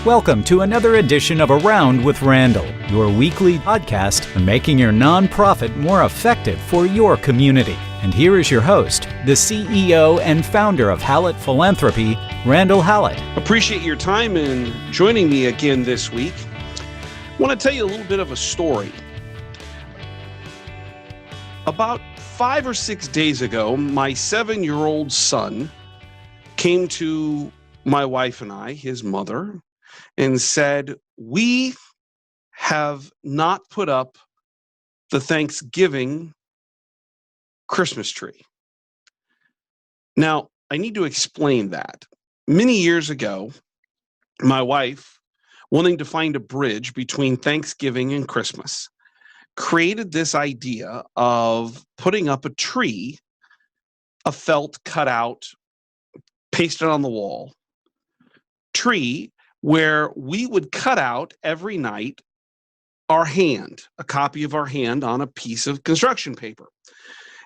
Welcome to another edition of Around with Randall, your weekly podcast on making your nonprofit more effective for your community. And here is your host, the CEO and founder of Hallett Philanthropy, Randall Hallett. Appreciate your time in joining me again this week. I want to tell you a little bit of a story. About 5 or 6 days ago, my 7-year-old son came to my wife and I, his mother, and said, "We have not put up the Thanksgiving Christmas tree." Now, I need to explain that. Many years ago, my wife, wanting to find a bridge between Thanksgiving and Christmas, created this idea of putting up a tree, a felt cutout, pasted on the wall, tree where we would cut out every night our hand, a copy of our hand on a piece of construction paper.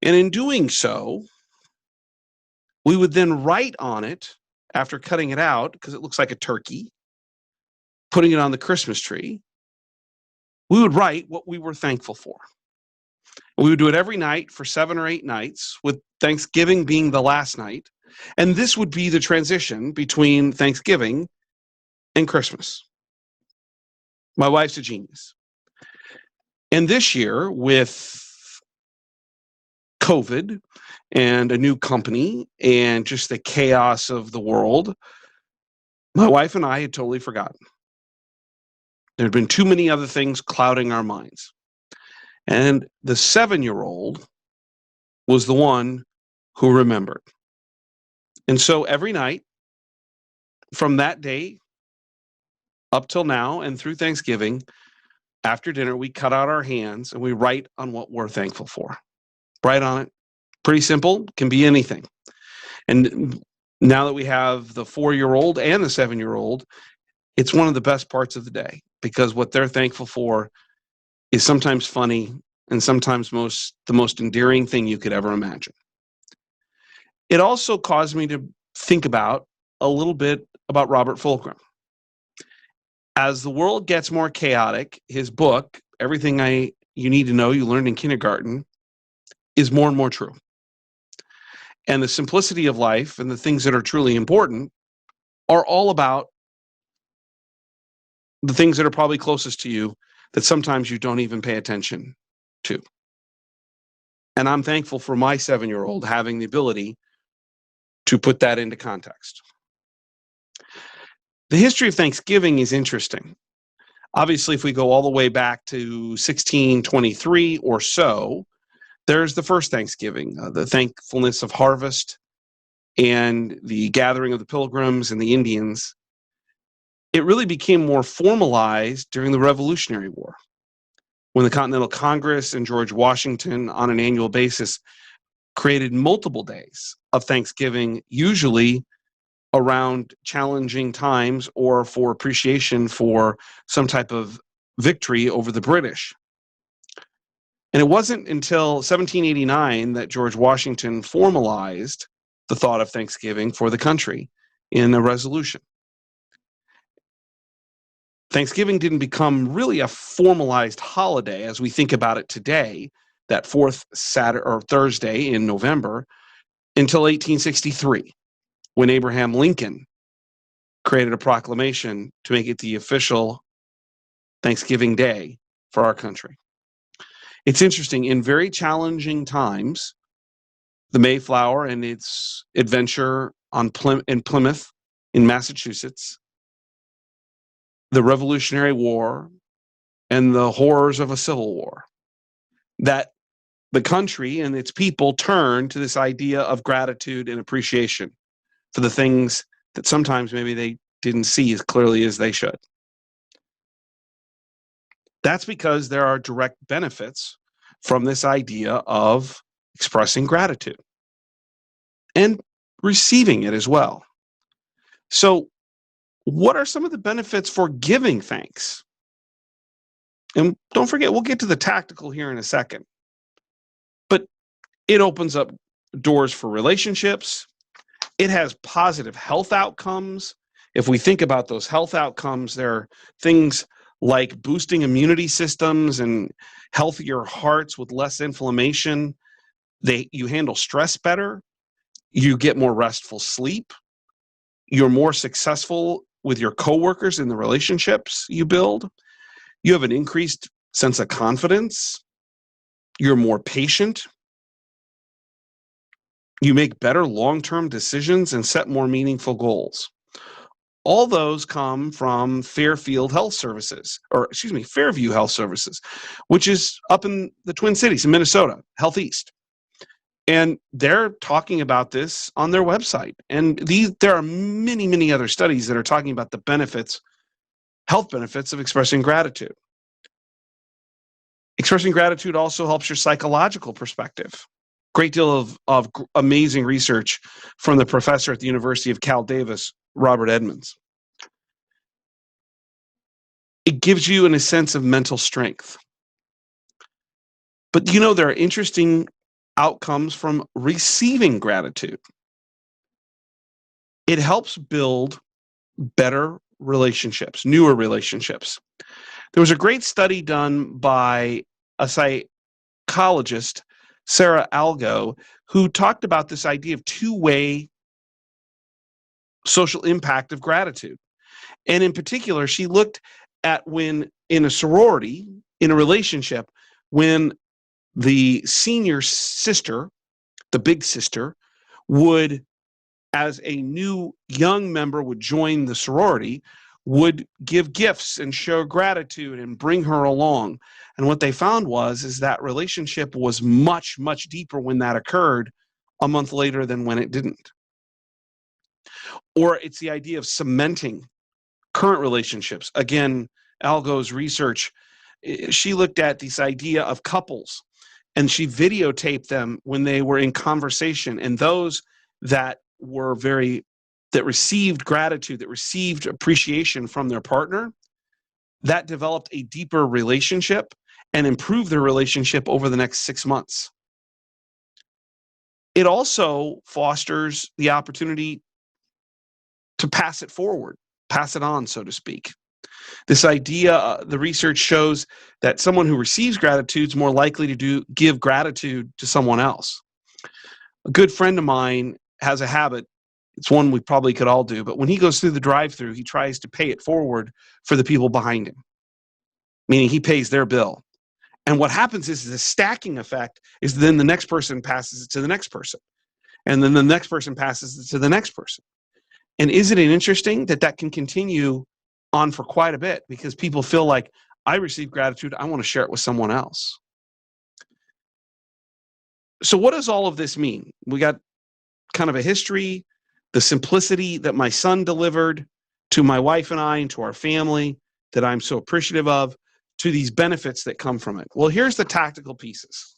And in doing so, we would then write on it, after cutting it out, because it looks like a turkey, putting it on the Christmas tree, we would write what we were thankful for. We would do it every night for 7 or 8 nights, with Thanksgiving being the last night. And this would be the transition between Thanksgiving and Christmas. My wife's a genius. And this year, with COVID and a new company and just the chaos of the world, my wife and I had totally forgotten. There had been too many other things clouding our minds. And the 7-year-old was the one who remembered. And so every night from that day up till now and through Thanksgiving, after dinner, we cut out our hands and we write on what we're thankful for. Write on it. Pretty simple, can be anything. And now that we have the 4-year-old and the 7-year-old, it's one of the best parts of the day, because what they're thankful for is sometimes funny and sometimes the most endearing thing you could ever imagine. It also caused me to think about a little bit about Robert Fulghum. As the world gets more chaotic, his book, Everything You Need to Know You Learned in Kindergarten, is more and more true. And the simplicity of life and the things that are truly important are all about the things that are probably closest to you that sometimes you don't even pay attention to. And I'm thankful for my 7-year-old having the ability to put that into context. The history of Thanksgiving is interesting. Obviously, if we go all the way back to 1623 or so, there's the first Thanksgiving, the thankfulness of harvest and the gathering of the Pilgrims and the Indians. It really became more formalized during the Revolutionary War, when the Continental Congress and George Washington, on an annual basis, created multiple days of Thanksgiving, usually around challenging times or for appreciation for some type of victory over the British. And it wasn't until 1789 that George Washington formalized the thought of Thanksgiving for the country in a resolution. Thanksgiving didn't become really a formalized holiday as we think about it today, that fourth Saturday or Thursday in November, until 1863, when Abraham Lincoln created a proclamation to make it the official Thanksgiving Day for our country. It's interesting, in very challenging times, the Mayflower and its adventure in Plymouth in Massachusetts, the Revolutionary War, and the horrors of a civil war, that the country and its people turned to this idea of gratitude and appreciation for the things that sometimes maybe they didn't see as clearly as they should. That's because there are direct benefits from this idea of expressing gratitude and receiving it as well. So, what are some of the benefits for giving thanks? And don't forget, we'll get to the tactical here in a second. But it opens up doors for relationships. It has positive health outcomes. If we think about those health outcomes, there are things like boosting immunity systems and healthier hearts with less inflammation. You handle stress better. You get more restful sleep. You're more successful with your coworkers in the relationships you build. You have an increased sense of confidence. You're more patient. You make better long-term decisions and set more meaningful goals. All those come from Fairview Health Services, which is up in the Twin Cities in Minnesota, Health East. And they're talking about this on their website. And there are many, many other studies that are talking about the benefits, health benefits of expressing gratitude. Expressing gratitude also helps your psychological perspective. Great deal of amazing research from the professor at the University of Cal Davis, Robert Edmonds. It gives you a sense of mental strength. But there are interesting outcomes from receiving gratitude. It helps build better relationships, newer relationships. There was a great study done by a psychologist, Sarah Algo, who talked about this idea of two-way social impact of gratitude. And in particular, she looked at when in a sorority, in a relationship, when the senior sister, the big sister, would, as a new young member would join the sorority, would give gifts and show gratitude and bring her along. And what they found is that relationship was much, much deeper when that occurred a month later than when it didn't. Or it's the idea of cementing current relationships. Again, Algo's research, she looked at this idea of couples and she videotaped them when they were in conversation, and those that received gratitude, that received appreciation from their partner, that developed a deeper relationship and improved their relationship over the next 6 months. It also fosters the opportunity to pass it forward, pass it on, so to speak. This idea, the research shows that someone who receives gratitude is more likely to give gratitude to someone else. A good friend of mine has a habit. It's one we probably could all do, but when he goes through the drive-thru, he tries to pay it forward for the people behind him, meaning he pays their bill. And what happens is the stacking effect is then the next person passes it to the next person, and then the next person passes it to the next person. And isn't it interesting that can continue on for quite a bit, because people feel like, I receive gratitude, I want to share it with someone else. So what does all of this mean? We got kind of a history, the simplicity that my son delivered to my wife and I and to our family that I'm so appreciative of, to these benefits that come from it. Well, here's the tactical pieces.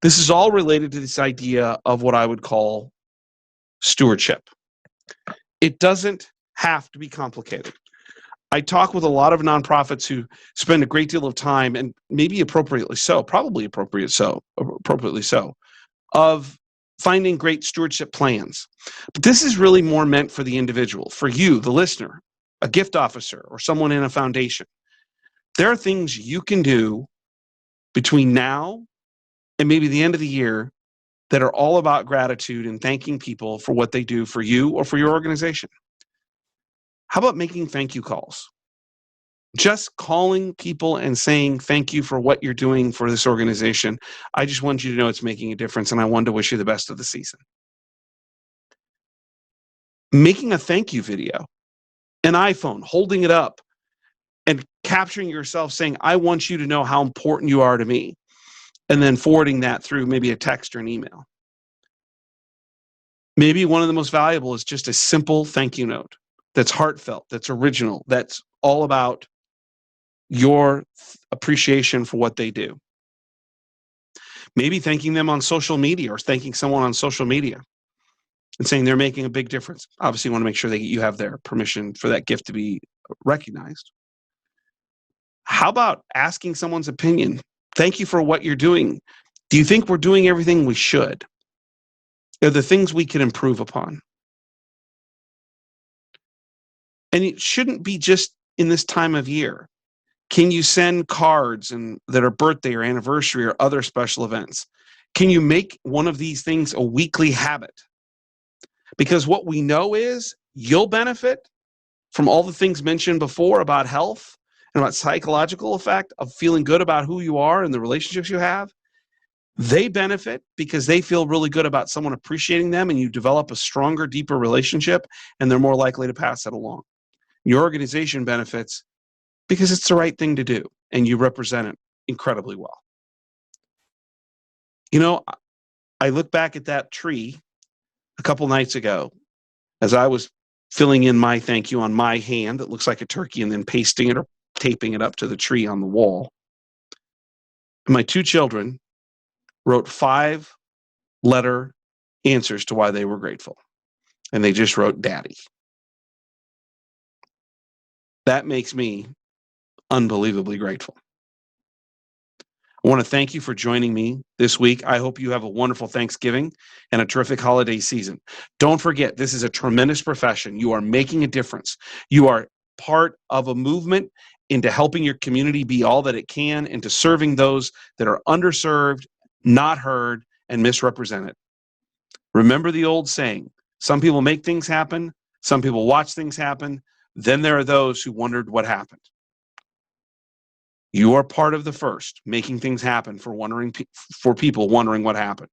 This is all related to this idea of what I would call stewardship. It doesn't have to be complicated. I talk with a lot of nonprofits who spend a great deal of time, and maybe appropriately so, of finding great stewardship plans. But this is really more meant for the individual, for you, the listener, a gift officer, or someone in a foundation. There are things you can do between now and maybe the end of the year that are all about gratitude and thanking people for what they do for you or for your organization. How about making thank you calls? Just calling people and saying thank you for what you're doing for this organization. I just want you to know it's making a difference, and I wanted to wish you the best of the season. Making a thank you video, an iPhone, holding it up and capturing yourself saying, I want you to know how important you are to me, and then forwarding that through maybe a text or an email. Maybe one of the most valuable is just a simple thank you note that's heartfelt, that's original, that's all about your appreciation for what they do. Maybe thanking them on social media, or thanking someone on social media and saying they're making a big difference. Obviously, you want to make sure that you have their permission for that gift to be recognized. How about asking someone's opinion? Thank you for what you're doing. Do you think we're doing everything we should? Are there things we can improve upon? And it shouldn't be just in this time of year. Can you send cards that are birthday or anniversary or other special events? Can you make one of these things a weekly habit? Because what we know is you'll benefit from all the things mentioned before about health and about psychological effect of feeling good about who you are and the relationships you have. They benefit because they feel really good about someone appreciating them, and you develop a stronger, deeper relationship, and they're more likely to pass that along. Your organization benefits because it's the right thing to do, and you represent it incredibly well. You know, I look back at that tree a couple nights ago as I was filling in my thank you on my hand that looks like a turkey and then pasting it or taping it up to the tree on the wall. And my two children wrote 5-letter answers to why they were grateful. And they just wrote Daddy. That makes me unbelievably grateful. I want to thank you for joining me this week. I hope you have a wonderful Thanksgiving and a terrific holiday season. Don't forget, this is a tremendous profession. You are making a difference. You are part of a movement into helping your community be all that it can, into serving those that are underserved, not heard, and misrepresented. Remember the old saying, some people make things happen, some people watch things happen, then there are those who wondered what happened. You are part of the first, making things happen for people wondering what happened.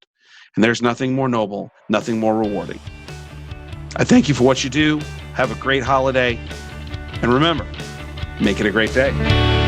And there's nothing more noble, nothing more rewarding. I thank you for what you do. Have a great holiday. And remember, make it a great day.